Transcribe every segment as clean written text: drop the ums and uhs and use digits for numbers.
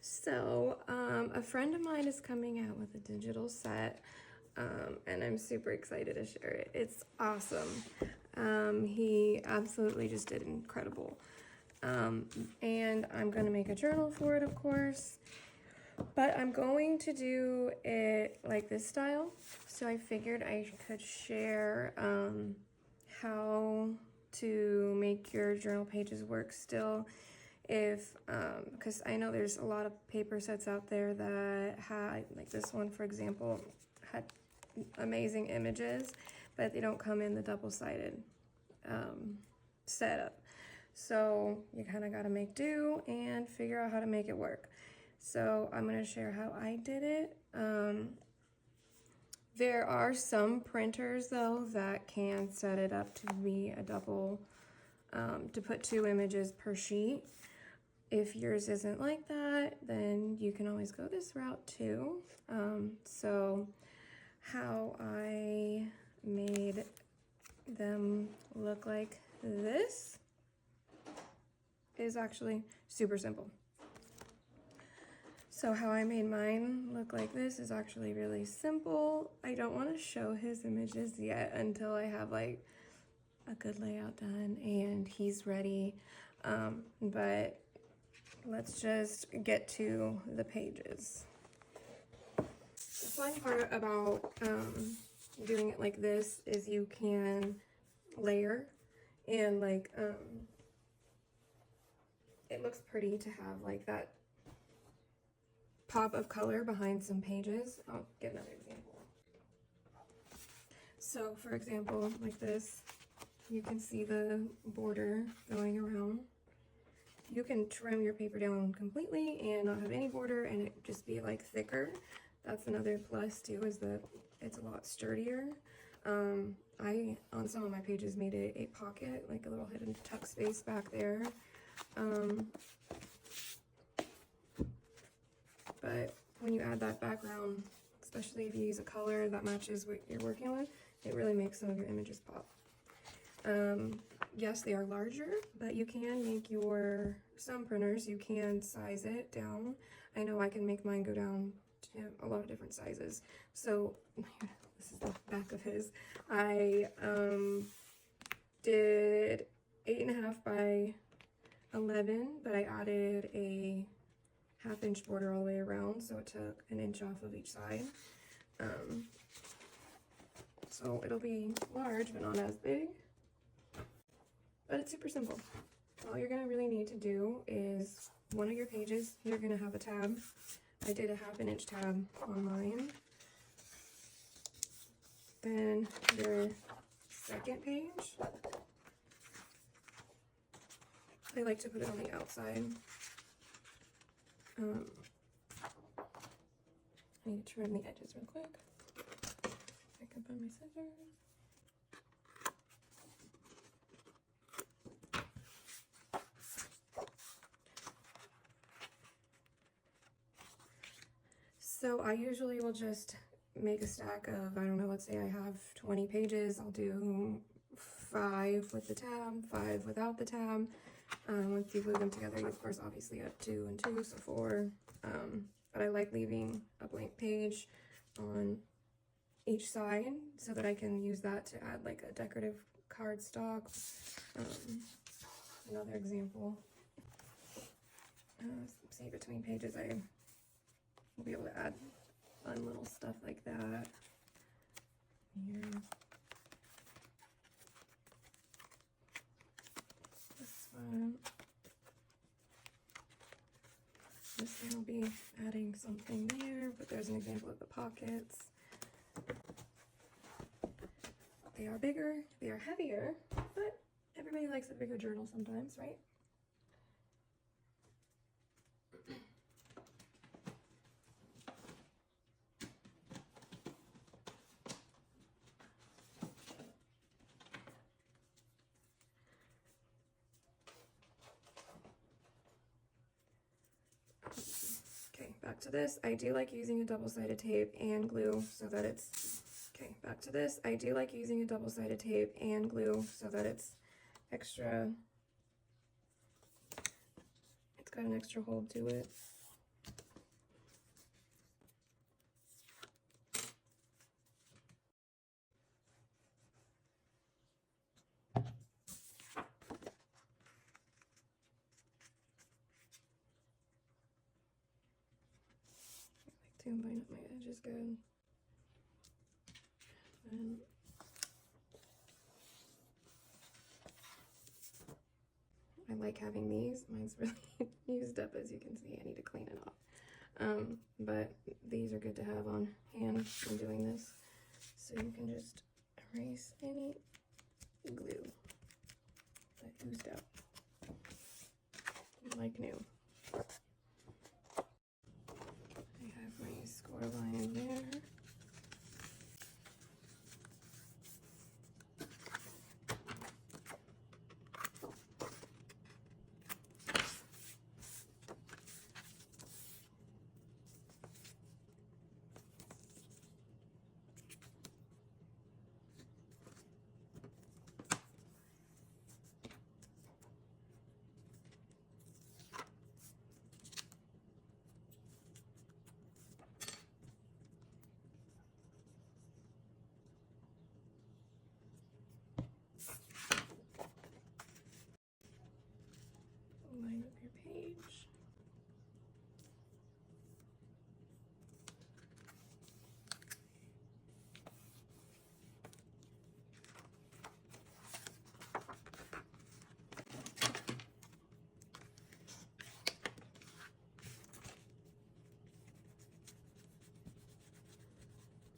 A friend of mine is coming out with a digital set, and I'm super excited to share it. It's awesome. He absolutely just did incredible. And I'm going to make a journal for it, of course, but I'm going to do it like this style. So I figured I could share how to make your journal pages work still, if because I know there's a lot of paper sets out there that had, like this one for example, had amazing images, but they don't come in the double-sided setup. So you kind of got to make do and figure out how to make it work. So I'm going to share how I did it. There are some printers though that can set it up to be a double, to put 2 images per sheet. If yours isn't like that, then you can always go this route too. So how I made them look like this is actually super simple. So how I made mine look like this is actually really simple. I don't want to show his images yet until I have like a good layout done and he's ready. But let's just get to the pages. The fun part about doing it like this is you can layer and like it looks pretty to have like that pop of color behind some pages. I'll get another example. So for example, like this, you can see the border going around. You can trim your paper down completely and not have any border and it just be like thicker. That's another plus too, is that it's a lot sturdier. I, on some of my pages, made it a pocket, like a little hidden tuck space back there. But when you add that background, especially if you use a color that matches what you're working with, it really makes some of your images pop. Yes, they are larger, but you can make some printers, you can size it down. I know I can make mine go down to a lot of different sizes. So this is the back of his. I did 8.5 by 11, but I added a 1/2 inch border all the way around, so it took 1 inch off of each side. So it'll be large, but not as big. But it's super simple. All you're gonna really need to do is one of your pages, you're gonna have a tab. I did a 1/2 inch tab on mine. Then your second page, I like to put it on the outside. I need to trim the edges real quick. Pick up on my scissors. So I usually will just make a stack of, I don't know, let's say I have 20 pages. I'll do 5 with the tab, 5 without the tab. Once you glue them together, you of course obviously have 2 and 2, so 4. But I like leaving a blank page on each side so that I can use that to add like a decorative cardstock. Another example. See, between pages I will be able to add fun little stuff like that. Here. This one. This one will be adding something there, but there's an example of the pockets. They are bigger, they are heavier, but everybody likes a bigger journal sometimes, right? Back to this. I do like using a double-sided tape and glue so that it's, okay, back to this. I do like using a double-sided tape and glue so that it's extra, it's got an extra hold to it. to line up my edges good. And I like having these. Mine's really used up, as you can see. I need to clean it off. But these are good to have on hand when doing this. So you can just erase any glue that oozed out like new. I have my score line there. Line up your page.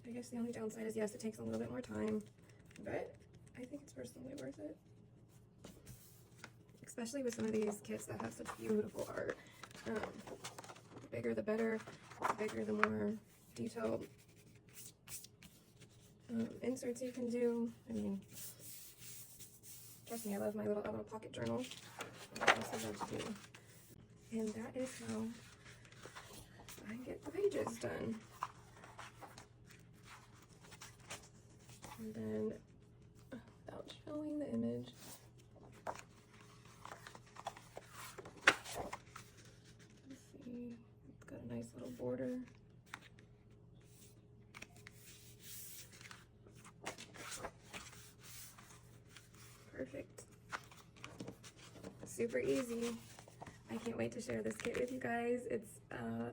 I guess the only downside is, yes, it takes a little bit more time, but I think it's personally worth it. Especially with some of these kits that have such beautiful art. The bigger the better, the bigger the more detailed inserts you can do. I mean, trust me, I love my little pocket journal. I also love to do. And that is how I get the pages done. And then, without showing the image, let's see, it's got a nice little border. Perfect. Super easy. I can't wait to share this kit with you guys. It's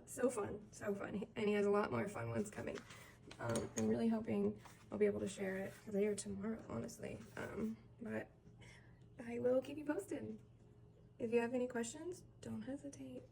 so fun, so fun. And he has a lot more fun ones coming. I'm really hoping I'll be able to share it today or tomorrow, honestly. But I will keep you posted. If you have any questions, don't hesitate.